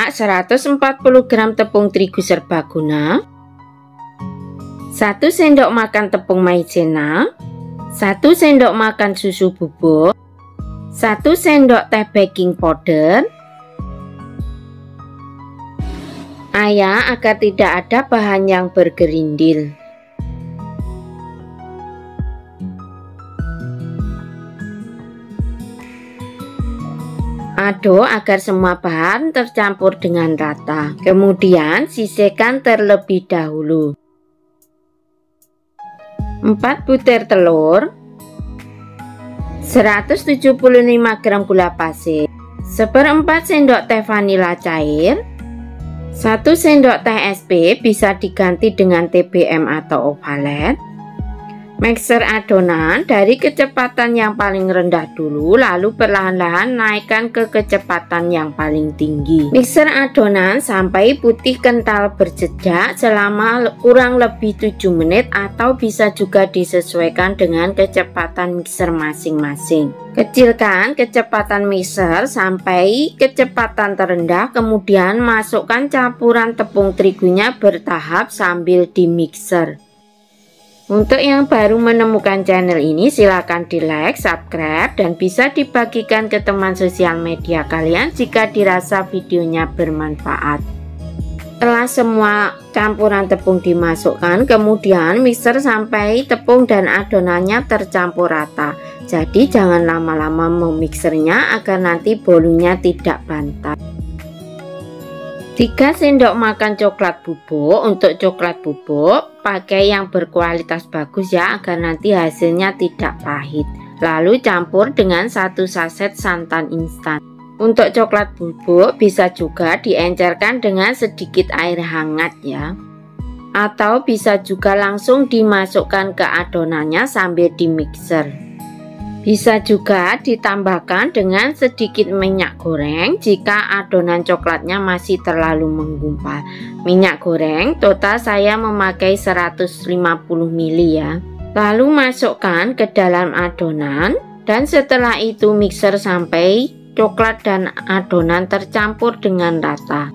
masak 140 gram tepung terigu serbaguna, 1 sendok makan tepung maizena, 1 sendok makan susu bubuk, 1 sendok teh baking powder, air agar tidak ada bahan yang bergerindil. Aduk agar semua bahan tercampur dengan rata. Kemudian sisihkan terlebih dahulu. 4 butir telur, 175 gram gula pasir, 1/4 sendok teh vanila cair, 1 sendok teh SP bisa diganti dengan TBM atau ovalet. Mixer adonan dari kecepatan yang paling rendah dulu, lalu perlahan-lahan naikkan ke kecepatan yang paling tinggi. Mixer adonan sampai putih kental berjejak selama kurang lebih 7 menit, atau bisa juga disesuaikan dengan kecepatan mixer masing-masing. Kecilkan kecepatan mixer sampai kecepatan terendah, kemudian masukkan campuran tepung terigunya bertahap sambil dimixer. Untuk yang baru menemukan channel ini, silakan di like, subscribe, dan bisa dibagikan ke teman sosial media kalian jika dirasa videonya bermanfaat. Setelah semua campuran tepung dimasukkan, kemudian mixer sampai tepung dan adonannya tercampur rata. Jadi jangan lama-lama memixernya agar nanti bolunya tidak bantat. 3 sendok makan coklat bubuk. Untuk coklat bubuk pakai yang berkualitas bagus ya, agar nanti hasilnya tidak pahit. Lalu campur dengan 1 saset santan instan. Untuk coklat bubuk bisa juga diencerkan dengan sedikit air hangat ya, atau bisa juga langsung dimasukkan ke adonannya sambil dimixer. Bisa juga ditambahkan dengan sedikit minyak goreng jika adonan coklatnya masih terlalu menggumpal. Minyak goreng total saya memakai 150 ml ya. Lalu masukkan ke dalam adonan, dan setelah itu mixer sampai coklat dan adonan tercampur dengan rata.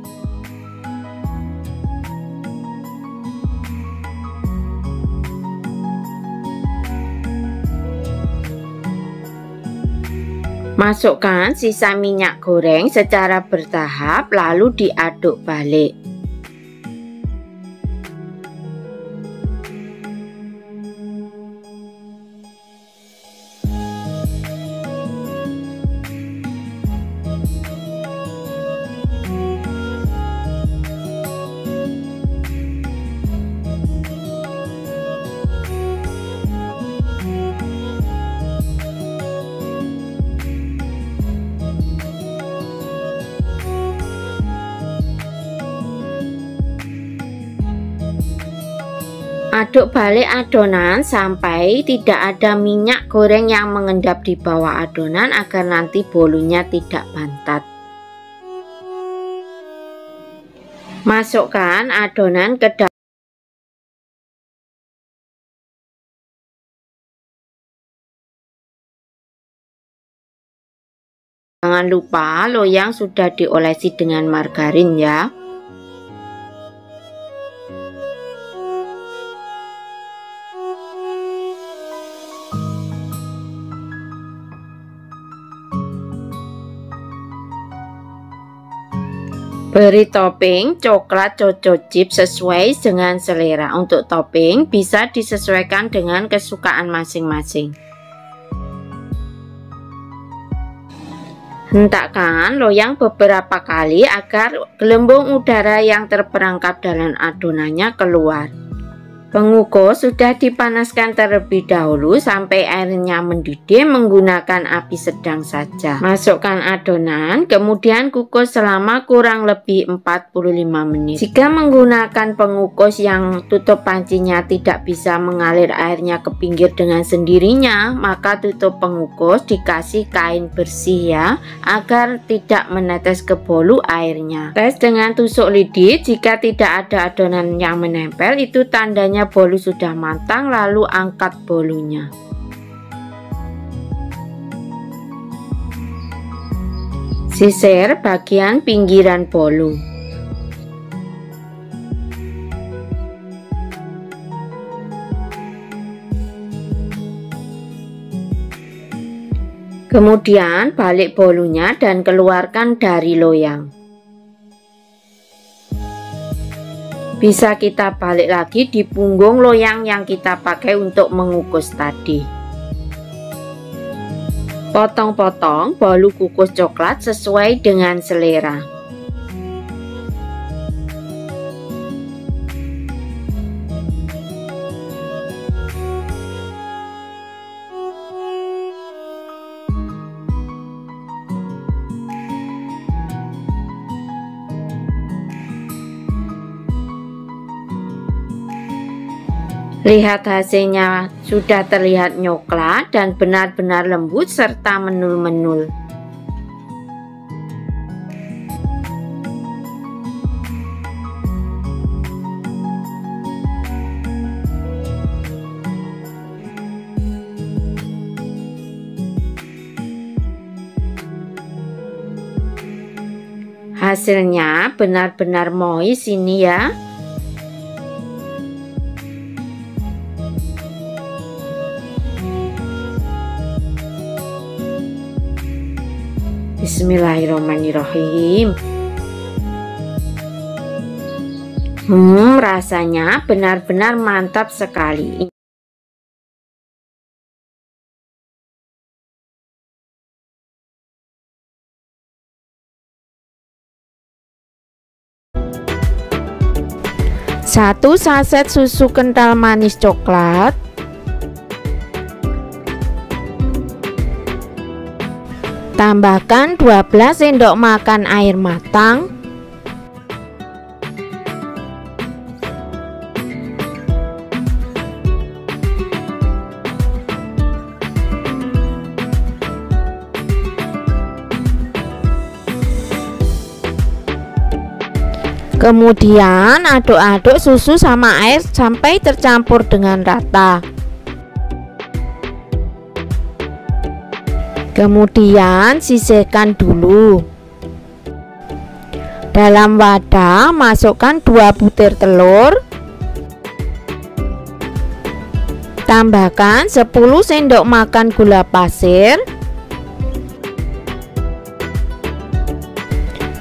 Masukkan sisa minyak goreng secara bertahap, lalu diaduk balik. Aduk balik adonan sampai tidak ada minyak goreng yang mengendap di bawah adonan agar nanti bolunya tidak bantat. Masukkan adonan ke dalam. Jangan lupa loyang sudah diolesi dengan margarin ya. Beri topping coklat choco chip sesuai dengan selera. Untuk topping bisa disesuaikan dengan kesukaan masing-masing. Hentakkan loyang beberapa kali agar gelembung udara yang terperangkap dalam adonannya keluar. Pengukus sudah dipanaskan terlebih dahulu sampai airnya mendidih menggunakan api sedang saja. Masukkan adonan, kemudian kukus selama kurang lebih 45 menit. Jika menggunakan pengukus yang tutup pancinya tidak bisa mengalir airnya ke pinggir dengan sendirinya, maka tutup pengukus dikasih kain bersih ya, agar tidak menetes ke bolu airnya. Tes dengan tusuk lidi, jika tidak ada adonan yang menempel, itu tandanya bolu sudah matang, lalu angkat bolunya. Sisir bagian pinggiran bolu. Kemudian balik bolunya dan keluarkan dari loyang. Bisa kita balik lagi di punggung loyang yang kita pakai untuk mengukus tadi. Potong-potong bolu kukus coklat sesuai dengan selera. Lihat hasilnya, sudah terlihat nyoklat dan benar-benar lembut serta menul-menul. Hasilnya benar-benar moist ini ya. Bismillahirrahmanirrahim. Rasanya benar-benar mantap sekali. Satu saset susu kental manis coklat, tambahkan 12 sendok makan air matang, kemudian aduk-aduk susu sama air sampai tercampur dengan rata. Kemudian sisihkan dulu. Dalam wadah masukkan 2 butir telur, tambahkan 10 sendok makan gula pasir.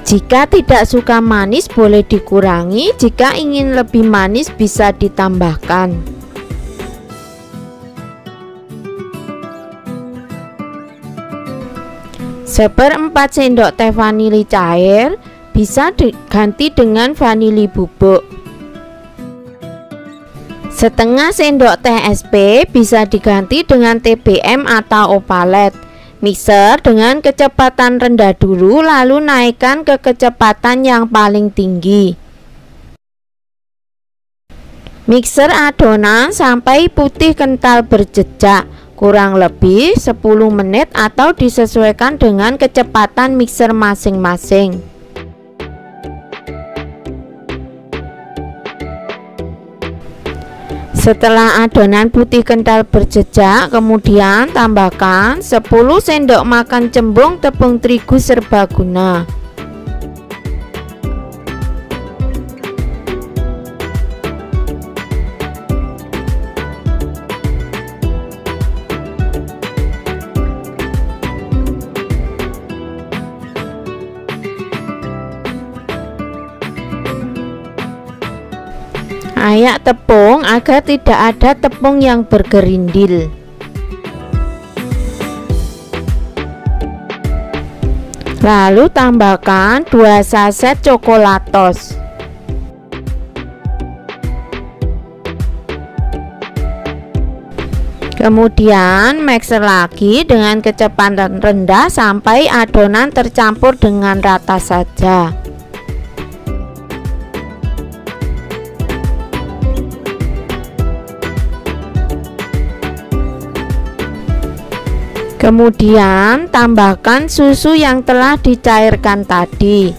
Jika tidak suka manis boleh dikurangi, jika ingin lebih manis bisa ditambahkan. Seperempat sendok teh vanili cair, bisa diganti dengan vanili bubuk. Setengah sendok teh SP bisa diganti dengan TBM atau opalet. Mixer dengan kecepatan rendah dulu, lalu naikkan ke kecepatan yang paling tinggi. Mixer adonan sampai putih kental berjejak, kurang lebih 10 menit atau disesuaikan dengan kecepatan mixer masing-masing. Setelah adonan putih kental berjejak, kemudian tambahkan 10 sendok makan cembung tepung terigu serbaguna. Ayak tepung agar tidak ada tepung yang bergerindil. Lalu tambahkan 2 saset coklatos. Kemudian mixer lagi dengan kecepatan rendah sampai adonan tercampur dengan rata saja. Kemudian tambahkan susu yang telah dicairkan tadi.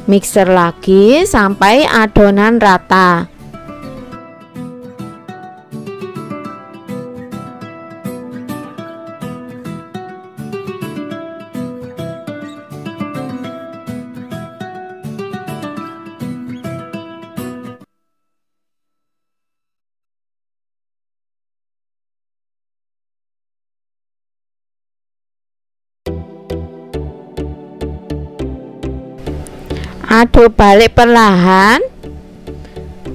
Mixer lagi sampai adonan rata. Aduk balik perlahan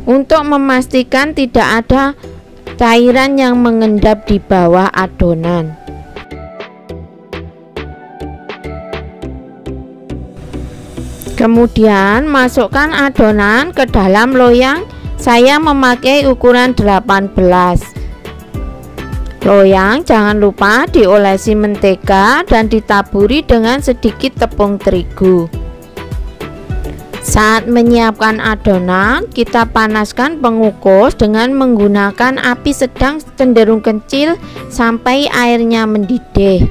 untuk memastikan tidak ada cairan yang mengendap di bawah adonan. Kemudian masukkan adonan ke dalam loyang. Saya memakai ukuran 18. Loyang jangan lupa diolesi mentega dan ditaburi dengan sedikit tepung terigu. Saat menyiapkan adonan, kita panaskan pengukus dengan menggunakan api sedang cenderung kecil sampai airnya mendidih.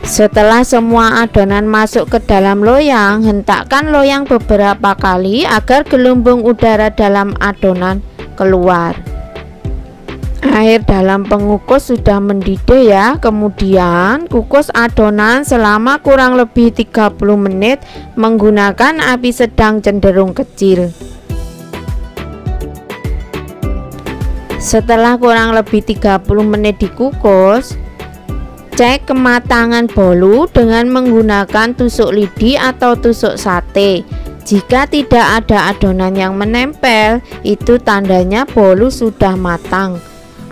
Setelah semua adonan masuk ke dalam loyang, hentakkan loyang beberapa kali agar gelembung udara dalam adonan keluar. Air dalam pengukus sudah mendidih ya. Kemudian kukus adonan selama kurang lebih 30 menit menggunakan api sedang cenderung kecil. Setelah kurang lebih 30 menit dikukus, cek kematangan bolu dengan menggunakan tusuk lidi atau tusuk sate. Jika tidak ada adonan yang menempel, itu tandanya bolu sudah matang.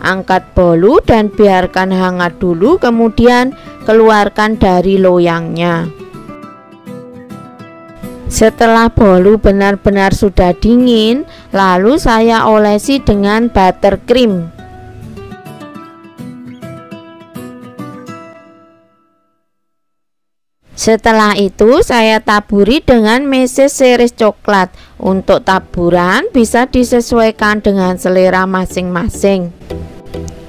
Angkat bolu dan biarkan hangat dulu, kemudian keluarkan dari loyangnya. Setelah bolu benar-benar sudah dingin, lalu saya olesi dengan buttercream. Setelah itu saya taburi dengan meses series coklat. Untuk taburan bisa disesuaikan dengan selera masing-masing.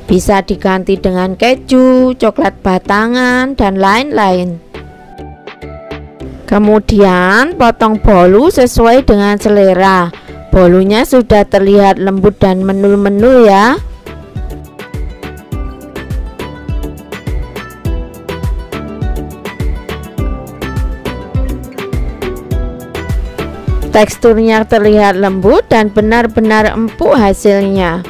Bisa diganti dengan keju, coklat batangan, dan lain-lain. Kemudian potong bolu sesuai dengan selera. Bolunya sudah terlihat lembut dan menul-menul ya. Teksturnya terlihat lembut dan benar-benar empuk hasilnya.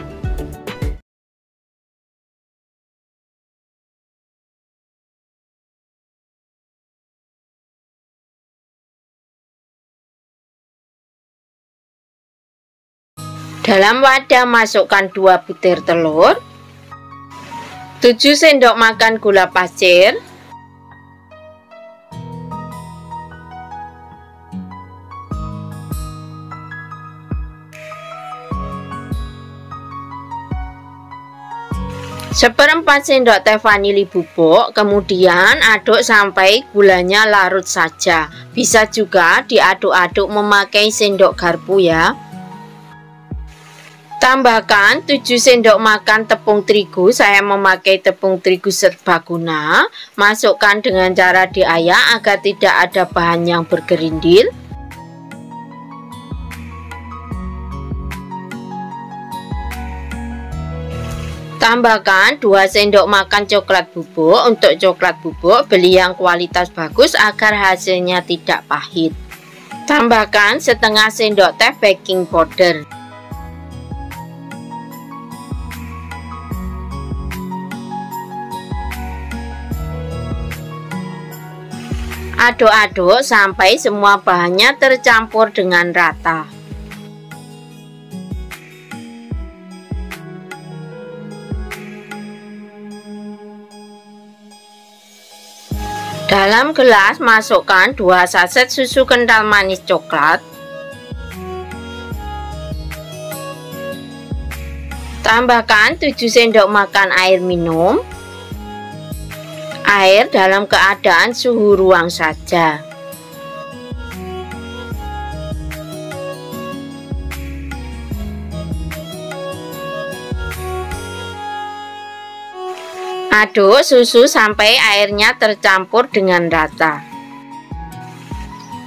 Dalam wadah masukkan 2 butir telur, 7 sendok makan gula pasir, seperempat sendok teh vanili bubuk. Kemudian aduk sampai gulanya larut saja. Bisa juga diaduk-aduk memakai sendok garpu ya. Tambahkan 7 sendok makan tepung terigu. Saya memakai tepung terigu serbaguna. Masukkan dengan cara diayak agar tidak ada bahan yang bergerindil. Tambahkan 2 sendok makan coklat bubuk. Untuk coklat bubuk beli yang kualitas bagus agar hasilnya tidak pahit. Tambahkan setengah sendok teh baking powder. Aduk-aduk sampai semua bahannya tercampur dengan rata. Dalam gelas masukkan 2 saset susu kental manis coklat. Tambahkan 7 sendok makan air minum. Air dalam keadaan suhu ruang saja. Aduk susu sampai airnya tercampur dengan rata.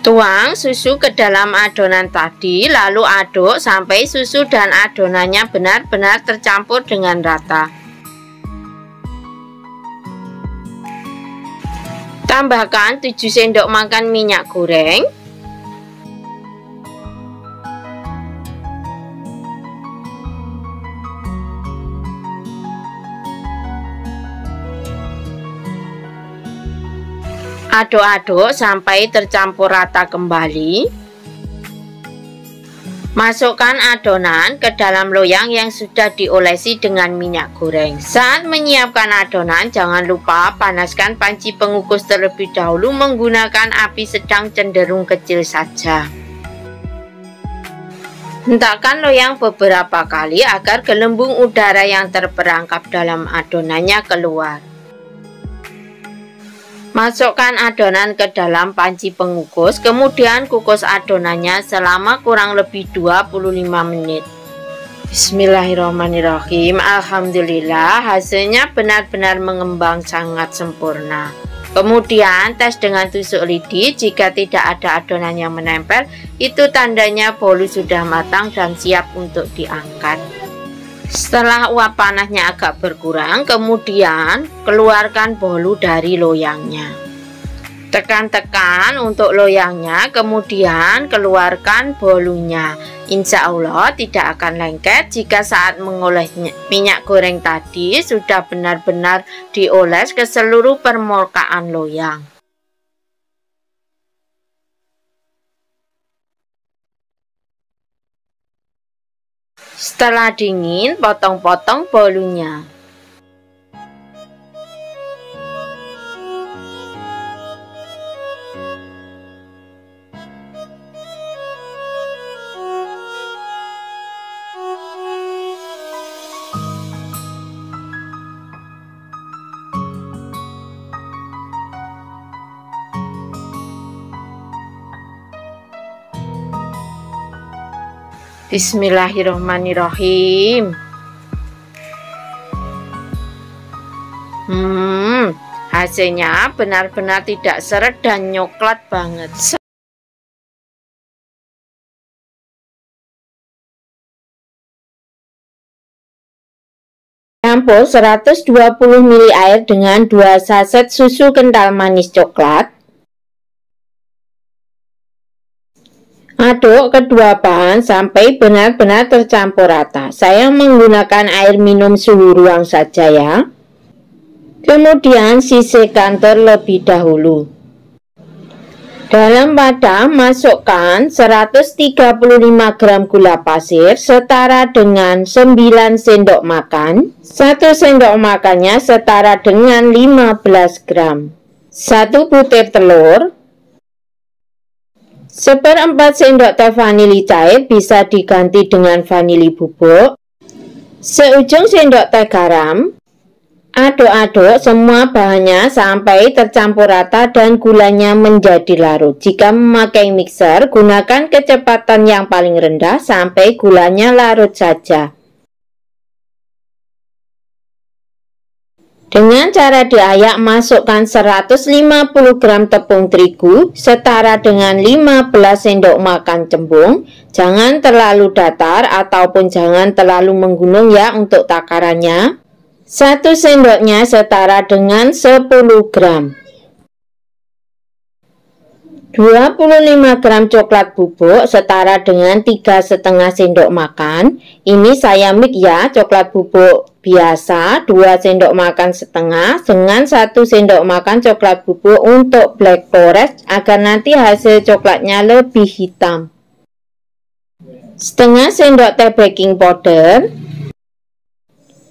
Tuang susu ke dalam adonan tadi, lalu aduk sampai susu dan adonannya benar-benar tercampur dengan rata. Tambahkan 7 sendok makan minyak goreng. Aduk-aduk sampai tercampur rata kembali. Masukkan adonan ke dalam loyang yang sudah diolesi dengan minyak goreng. Saat menyiapkan adonan, jangan lupa panaskan panci pengukus terlebih dahulu menggunakan api sedang cenderung kecil saja. Hentakkan loyang beberapa kali agar gelembung udara yang terperangkap dalam adonannya keluar. Masukkan adonan ke dalam panci pengukus, kemudian kukus adonannya selama kurang lebih 25 menit. Bismillahirrahmanirrahim. Alhamdulillah, hasilnya benar-benar mengembang sangat sempurna. Kemudian tes dengan tusuk lidi. Jika tidak ada adonan yang menempel, itu tandanya bolu sudah matang dan siap untuk diangkat. Setelah uap panasnya agak berkurang, kemudian keluarkan bolu dari loyangnya. Tekan-tekan untuk loyangnya, kemudian keluarkan bolunya. Insya Allah tidak akan lengket jika saat mengoles minyak goreng tadi sudah benar-benar dioles ke seluruh permukaan loyang. Setelah dingin, potong-potong bolunya. Bismillahirrahmanirrahim. Hasilnya benar-benar tidak seret dan nyoklat banget. Campur 120 ml air dengan 2 saset susu kental manis coklat. Aduk kedua bahan sampai benar-benar tercampur rata. Saya menggunakan air minum suhu ruang saja ya. Kemudian sisihkan terlebih dahulu. Dalam wadah masukkan 135 gram gula pasir setara dengan 9 sendok makan. 1 sendok makannya setara dengan 15 gram. 1 butir telur. 1/4 sendok teh vanili cair, bisa diganti dengan vanili bubuk. Seujung sendok teh garam. Aduk-aduk semua bahannya sampai tercampur rata dan gulanya menjadi larut. Jika memakai mixer, gunakan kecepatan yang paling rendah sampai gulanya larut saja. Dengan cara diayak, masukkan 150 gram tepung terigu setara dengan 15 sendok makan cembung. Jangan terlalu datar ataupun jangan terlalu menggunung ya untuk takarannya. 1 sendoknya setara dengan 10 gram. 25 gram coklat bubuk setara dengan 3,5 sendok makan. Ini saya mix ya, coklat bubuk biasa 2 sendok makan setengah dengan 1 sendok makan coklat bubuk untuk black forest agar nanti hasil coklatnya lebih hitam. Setengah sendok teh baking powder.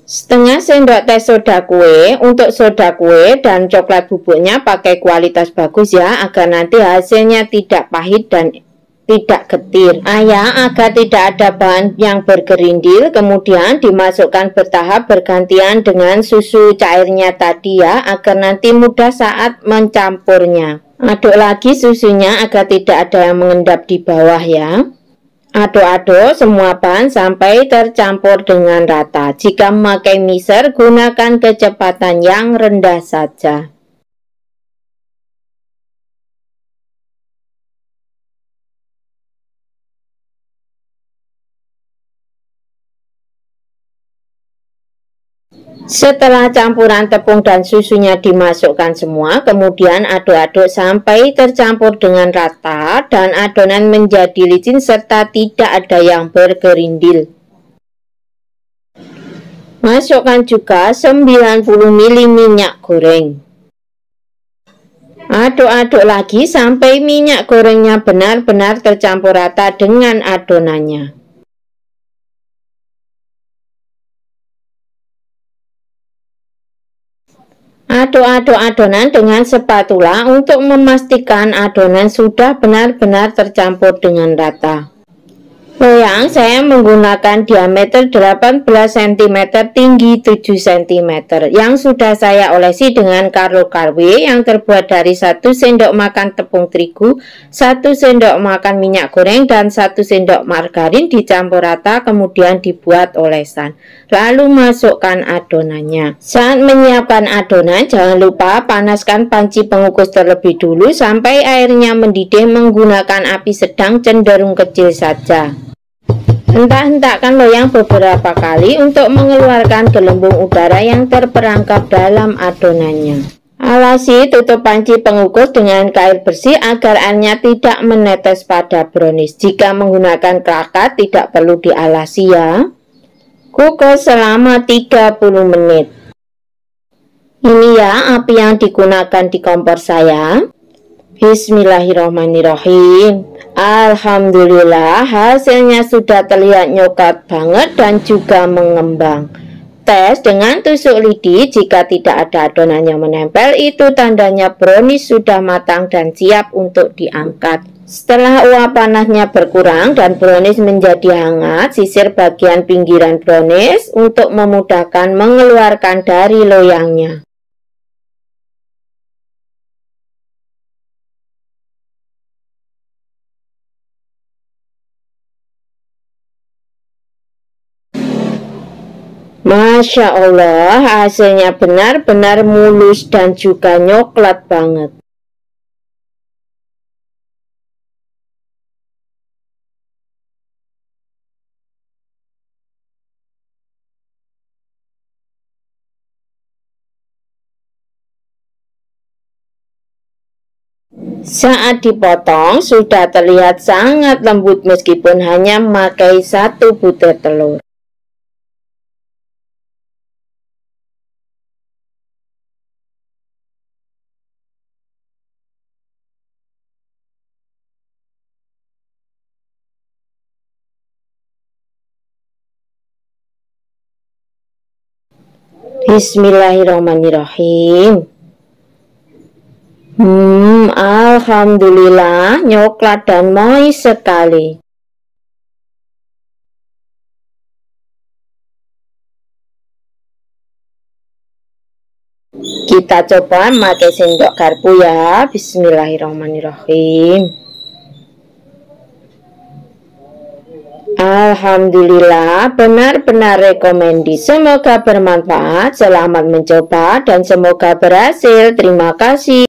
Setengah sendok teh soda kue. Untuk soda kue dan coklat bubuknya pakai kualitas bagus ya, agar nanti hasilnya tidak pahit dan tidak getir. Ayak agar tidak ada bahan yang bergerindil, kemudian dimasukkan bertahap bergantian dengan susu cairnya tadi ya, agar nanti mudah saat mencampurnya. Aduk lagi susunya agar tidak ada yang mengendap di bawah ya. Aduk-aduk semua bahan sampai tercampur dengan rata. Jika memakai mixer, gunakan kecepatan yang rendah saja. Setelah campuran tepung dan susunya dimasukkan semua, kemudian aduk-aduk sampai tercampur dengan rata dan adonan menjadi licin serta tidak ada yang bergerindil. Masukkan juga 90 ml minyak goreng. Aduk-aduk lagi sampai minyak gorengnya benar-benar tercampur rata dengan adonannya. Aduk-aduk adonan dengan spatula untuk memastikan adonan sudah benar-benar tercampur dengan rata. Loyang saya menggunakan diameter 18 cm, tinggi 7 cm yang sudah saya olesi dengan Carlo Calwe yang terbuat dari 1 sendok makan tepung terigu, 1 sendok makan minyak goreng, dan 1 sendok margarin dicampur rata kemudian dibuat olesan. Lalu masukkan adonannya. Saat menyiapkan adonan, jangan lupa panaskan panci pengukus terlebih dulu sampai airnya mendidih menggunakan api sedang cenderung kecil saja. Hentak-hentakkan loyang beberapa kali untuk mengeluarkan gelembung udara yang terperangkap dalam adonannya. Alasi tutup panci pengukus dengan kain bersih agar airnya tidak menetes pada brownies. Jika menggunakan klakat tidak perlu dialasi ya. Kukus selama 30 menit. Ini ya api yang digunakan di kompor saya. Bismillahirrahmanirrahim. Alhamdulillah hasilnya sudah terlihat nyoklat banget dan juga mengembang. Tes dengan tusuk lidi, jika tidak ada adonan yang menempel itu tandanya brownies sudah matang dan siap untuk diangkat. Setelah uap panasnya berkurang dan brownies menjadi hangat, sisir bagian pinggiran brownies untuk memudahkan mengeluarkan dari loyangnya. Masya Allah, hasilnya benar-benar mulus dan juga nyoklat banget. Saat dipotong, sudah terlihat sangat lembut meskipun hanya memakai 1 butir telur. Bismillahirrahmanirrahim. Alhamdulillah nyoklat dan moist sekali. Kita coba pakai sendok garpu ya. Bismillahirrahmanirrahim. Alhamdulillah benar-benar rekomendi. Semoga bermanfaat. Selamat mencoba dan semoga berhasil. Terima kasih.